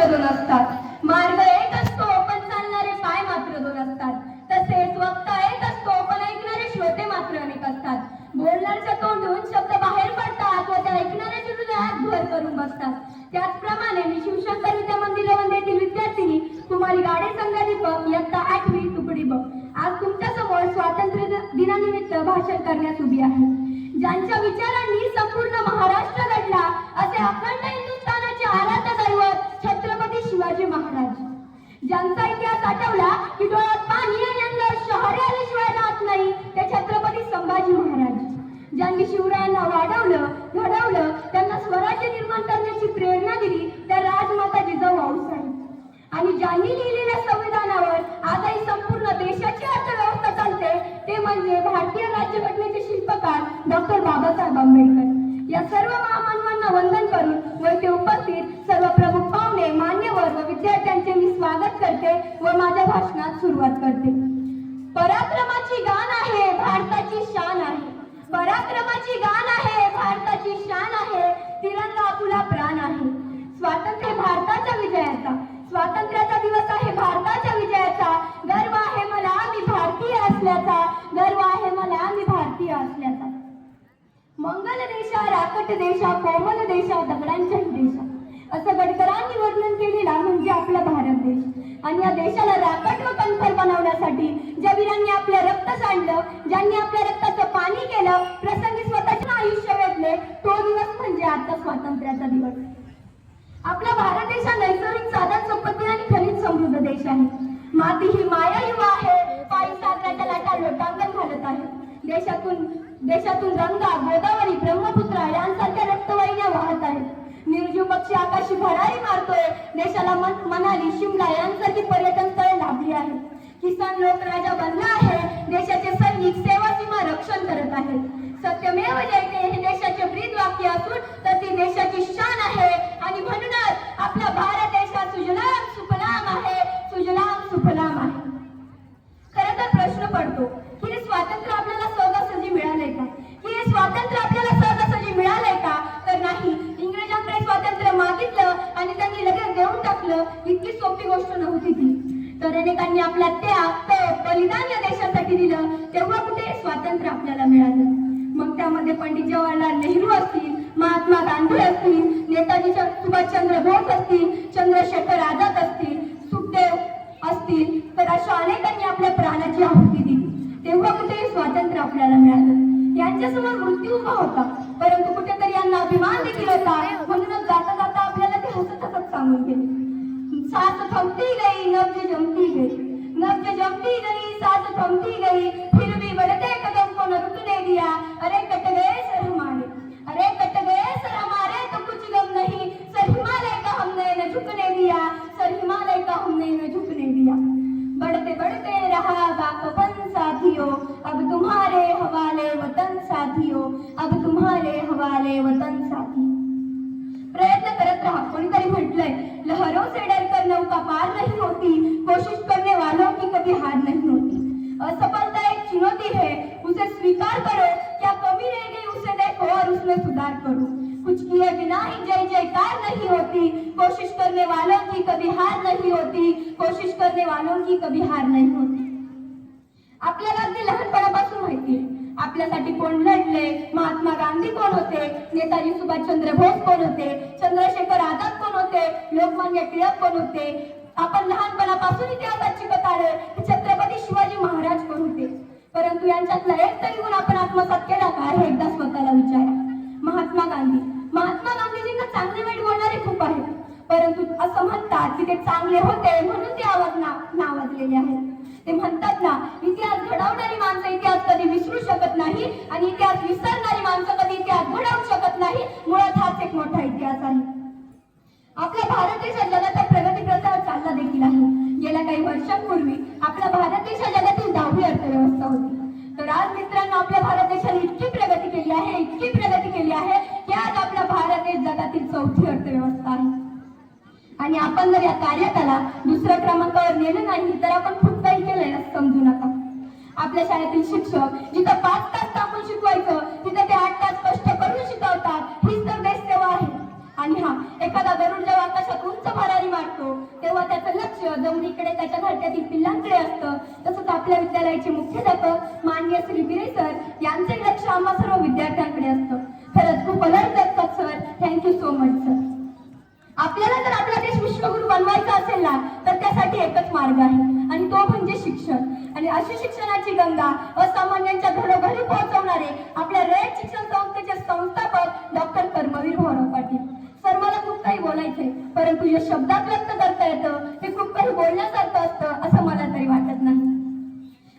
मात्र दोन असतात। मार्ग एक असतो पण चालणारे पाय मात्र दोन असतात। तसेच वक्ता एक असतो पण ऐकणारे श्रोते मात्र अनेक असतात। बोलणाऱ्याच्या तोंडून शब्द बाहेर पडतात व त्या ऐकणाऱ्याच्या हृदयात भर करून बसतात। त्याचप्रमाणे मी शिवशंकर विद्या मंदिर वंदेतील विद्यार्थिनी कुमारी गाडे संघाधिपक इयत्ता 8वी तुकडी ब आज तुमच्या समोर स्वातंत्र्य दिनानिमित्त भाषण करण्यास उभी आहे। ज्यांच्या विचारांनी संपूर्ण महाराष्ट्र घडला असे अखंड हिंदुस्थानाचे आराध्य दैवत छत्रपती शिवाजी महाराज, ज्यांचा इतिहास आठवला की डोळ्यात पाणी आणि अंगावर शहारे आल्याशिवाय राहत नाही ते छत्रपती संभाजी महाराज, ज्यांनी शिवरायांना वाढवलं घडवलं, त्यांना स्वराज्य निर्माण करण्याची प्रेरणा दिली त्या राजमाता जिजाऊ आऊसाहेब, आणि ज्यांनी लिहिलेल्या संविधानावर आजही संपूर्ण देशाची अर्थव्यवस्था चालते ते म्हणजे भारतीय राज्यघटनेचे शिल्पकार डॉक्टर बाबासाहेब आंबेडकर। या सर्व महामानवांना वंदन करून व इथे उपस्थित सर्व प्रमुख पाहुणे मान्यवर व विद्यार्थ्यांचे मी स्वागत करते व माझ्या भाषणात सुरुवात करते। पराक्रमाची गान आहे भारताची शान आहे, पराक्रमाची गान आहे भारताची शान आहे, तिरंगा आपला प्राण आहे। स्वातंत्र्य भारताच्या विजयाचा, स्वातंत्र्याचा दिवस आहे भारताच्या विजयाचा, गर्व आहे मला मी भारतीय असल्याचा, गर्व आहे मला मी भारतीय असल्याचा। मंगल देशा राकट देशा कोमल देशा दगडांच्याही देशा असं गडकरांनी वर्णन केलेला म्हणजे आपला भारत देश, आणि या देशाला राकट व कणखर बनवण्यासाठी ज्या वीरांनी आपलं रक्त सांडलं, ज्यांनी आपल्या रक्ताचं पाणी केलं, प्रसंगी स्वतःचे आयुष्य वेचले, तो दिवस म्हणजे आता स्वातंत्र्याचा दिवस। आपला भारत देश हा नैसर्गिक साधन संपत्ती आणि खनिज समृद्ध देश आहे। माती ही माया युवा आहे, पायी सागराच्या लाटा लोटांगण घालत आहे। देशातून गंगा गोदावरी ब्रह्मपुत्रा यांसारख्या रक्तवाहिन्या वाहत आहेत। निर्जीव पक्षी आकाशी भरारी मारतोय, देशाला मनाली शिमला यांसारखी पर्यटन स्थळे लाभली आहेत। किसान लोक राजा बनला आहे, देशाचे सैनिक सेवा सीमा रक्षण करत आहेत। सत्यमेव जयते हे देशाचे ब्रीद वाक्य असून तर ती देशाची शान आहे, आणि म्हणूनच आपला भारत देश हा सुजलाम सुफलाम आहे, सुजलाम सुफलाम आहे। खरं तर प्रश्न पडतो की हे स्वातंत्र्य आपल्याला सहजासहजी मिळालंय का, की हे स्वातंत्र्य आपल्याला सहजासहजी मिळालंय का? तर नाही, इंग्रजांकडे स्वातंत्र्य मागितलं आणि त्यांनी लगेच देऊन टाकलं, इतकी सोपी गोष्ट नव्हती ती। तर अनेकांनी आपला त्याग तप बलिदान या देशासाठी दिलं, तेव्हा कुठे स्वातंत्र्य आपल्याला मिळालं। मग त्यामध्ये पंडित जवाहरलाल नेहरू असतील, महात्मा गांधी असतील, नेताजी सुभाषचंद्र बोस असतील, चंद्रशेखर आझाद असतील, सुखदेव असतील, तर अशा अनेकांनी आपल्या प्राणाची आहुती दिली, तेव्हा कुठे स्वातंत्र्य आपल्याला मिळालं। यांच्यासमोर मृत्यू उभा होता, परंतु कुठेतरी यांना अभिमान देखील होता, म्हणूनच जाता जाता आपल्याला ते हसत हसत सांगून गेले, सास थमती गई नब्ज जमती गई, नब्ज जमती गई सास थमती गई, फिर भी बढ़ते कदम को न रुकने दिया, अरे कट गए सर हमारे, अरे कट गए सर हमारे तो कुछ गम नहीं, सर हिमालय का हमने न झुकने दिया, सर हिमालय का हमने न झुकने दिया। बढ़ते बढ़ते रहा बाकपन साथियों, अब तुम्हारे हवाले वतन साथियों, अब तुम्हारे हवाले वतन साथी। प्रयत्न करत रहा, कोणीतरी म्हटलंय, लहरों से डरकर नौका पार नहीं होती, कोशिश करने वालों की कभी हार नहीं होती। असफलता एक चुनौती है, उसे स्वीकार करो, क्या कमी रह गई उसे देखो और उसमें सुधार करो। कुछ किए बिना ही जय जयकार नहीं होती, कोशिश करने वालों की कभी हार नहीं होती, कोशिश करने वालों की कभी हार नहीं होती। आपल्याला अगदी लहानपणापासून माहितीये आपल्यासाठी कोण लढले, महात्मा गांधी कोण होते, नेताजी सुभाषचंद्र बोस कोण होते, चंद्रशेखर आझाद कोण होते, लोकमान्य टिळक कोण होते। आपण लहानपणापासून इतिहासात शिकत आलोय छत्रपती शिवाजी महाराज कोण होते, परंतु यांच्यातला एक तरी गुण आपण आत्मसात केला का हे एकदा स्वतःला विचारा। महात्मा गांधीजींना चांगले वाईट बोलणारे खूप आहेत, परंतु असं म्हणतात की ते चांगले होते म्हणून ते नावाजलेले आहेत। ते म्हणतात ना, इतिहास घडवणारी माणसं इतिहास कधी विसरू शकत नाही, आणि इतिहास विसरणारी माणसं कधी इतिहास घडवू शकत नाही। मुळात हाच एक मोठा इतिहास आहे। आपला भारत देश जगाच्या प्रगती पथावर चालला देखील आहे। गेल्या काही वर्षांपूर्वी आपला भारत देश जगातील 10वी अर्थव्यवस्था होती, तर आज मित्रांनो आपल्या भारत देशाने इतकी प्रगती केली आहे की आज आपला भारत देश जगातील 4थी अर्थव्यवस्था आहे। आणि आपण जर या कार्याला दुसऱ्या क्रमांकावर नेलं नाही तर आपण खूप काही केलंय असं समजू नका। आपल्या शाळेतील शिक्षक जिथं 5 तास थांबून शिकवायचं तिथं ते 8 तास कष्ट करून शिकवतात, हीच तर देश सेवा आहे। आणि हा एखादा गरुड जेव्हा आकाशात उंच भरारी मारतो तेव्हा त्याचं लक्ष जमिनीकडे त्याच्या घरट्यातील पिल्लांकडे असतं. तसंच आपल्या विद्यालयाचे मुख्याध्यापक माननीय श्री बिरे सर यांचे लक्ष आम्हा सर्व विद्यार्थ्यांकडे असतं. खरंच खूप अलर्ट असतात sir. Thank you so much sir. आपल्याला जर आपला देश विश्वगुरू बनवायचा असेल ना तर त्यासाठी एकच मार्ग आहे आणि तो म्हणजे शिक्षण. आणि अशी शिक्षणाची गंगा असामान्यांच्या घरोघरी पोहोचवणारे आपल्या रयत शिक्षण संस्थेचे संस्थापक डॉक्टर कर्मवीर भाऊराव पाटील सर. मला खूप काही बोलायचंय परंतु या शब्दात व्यक्त करता येतं ते खूप काही बोलण्यासारखं असतं असं मला तरी वाटत नाही.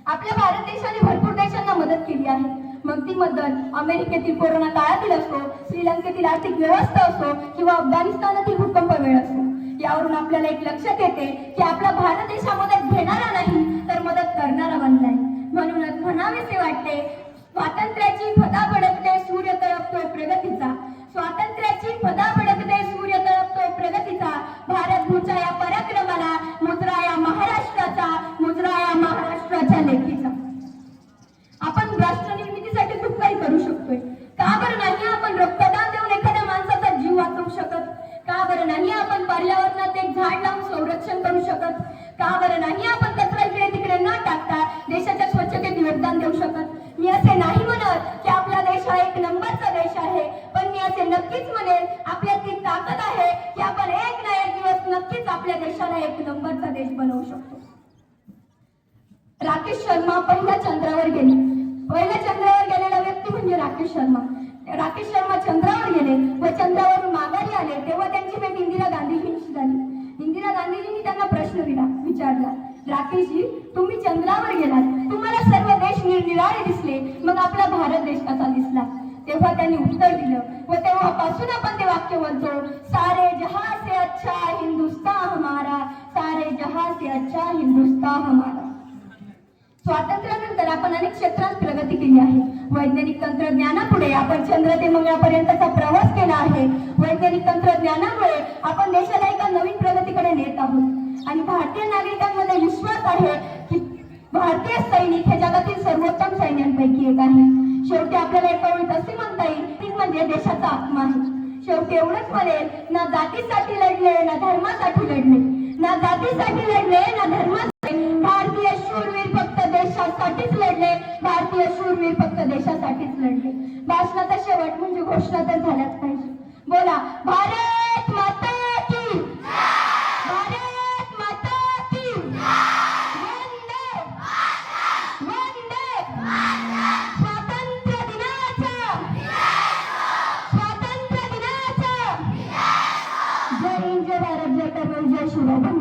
आपल्या भारत देशाने भरपूर देशांना मदत केली आहे. मग ती मदत अमेरिकेतील कोरोना काळातील असो, श्रीलंकेतील आर्थिक व्यवस्था असो किंवा अफगाणिस्तानातील भूकंप वेळ असो. यावरून आपल्याला एक लक्षात येते की आपला भारत देश हा मदत घेणारा नाही तर मदत करणारा बनलाय. म्हणूनच म्हणावेसे वाटते, स्वातंत्र्याची फदा फडकते सूर्य तळपतो प्रगतीचा. स्वातंत्र्याची फदा फडकते सूर्य तळपतो प्रगतीचा. भारत भूच्या या पराक्रमाला मुजरा या महाराष्ट्राचा, मुजरा या महाराष्ट्राच्या लेखीचा. आपण राष्ट्र निर्मितीसाठी खूप काही करू शकतोय. का बरं नाही आपण रक्तदान देऊन एखाद्या माणसाचा जीव वाचवू शकत? का बरं नाही आपण पर्यावरणात एक झाड लावून संरक्षण करू शकत? का बरं नाही आपण कचरा इकडे तिकडे न टाकता देशाच्या स्वच्छतेत योगदान देऊ शकत? मी असे नाही म्हणत की आपला देश हा एक नंबरचा देश आहे, पण मी असे नक्कीच म्हणेन आपल्यात ती ताकद आहे की आपण एक ना एक दिवस नक्कीच आपल्या देशाला एक नंबरचा देश बनवू शकतो. राकेश शर्मा पहिल्या चंद्रावर गेले. पहिल्या चंद्रावर गेलेला व्यक्ती म्हणजे राकेश शर्मा. राकेश शर्मा चंद्रावर गेले व चंद्रावरून माघारी आले तेव्हा त्यांची भेट इंदिरा गांधीजींशी झाली. इंदिरा गांधीजींनी त्यांना प्रश्न विचारला, राकेशजी तुम्ही चंद्रावर गेलात, तुम्हाला सर्व देश निरनिराळे दिसले, मग आपला भारत देश कसा दिसला? तेव्हा त्यांनी उत्तर दिलं व तेव्हापासून आपण ते वाक्य बोलतो, सारे जहां से अच्छा हिंदुस्तान हमारा, सारे जहां से अच्छा हिंदुस्तान हमारा. स्वातंत्र्यानंतर आपण अनेक क्षेत्रात प्रगती केली आहे. वैज्ञानिक तंत्रज्ञानापुढे आपण चंद्र ते मंगळापर्यंतचा प्रवास केला आहे. वैज्ञानिक तंत्रज्ञानामुळे आपण देशाला एका नवीन प्रगतीकडे नेत आहोत आणि भारतीय नागरिकांमध्ये विश्वास आहे की भारतीय सैनिक हे जगातील सर्वोत्तम सैन्यांपैकी एक आहे. शेवटी आपल्याला एका ओळीत असे म्हणता येईल ती म्हणजे देशाचा आत्मा आहे. शेवटी एवढंच म्हणेल, ना जातीसाठी लढले ना धर्मासाठी लढले, ना जातीसाठी लढले ना धर्मासाठी. भारतीय शूरवीर फक्त देशासाठीच लढले, भारतीय शूरवीर फक्त देशासाठीच लढले. भाषणाचा शेवट म्हणजे घोषणा तर झाल्याच पाहिजे. बोला भारत माता की, भारत माता की, वंदे वंदे. स्वातंत्र्य दिनाचा, स्वातंत्र्य दिनाचा जय हिंद, जय भारत, जय कर्मवीर, जय शिवराय.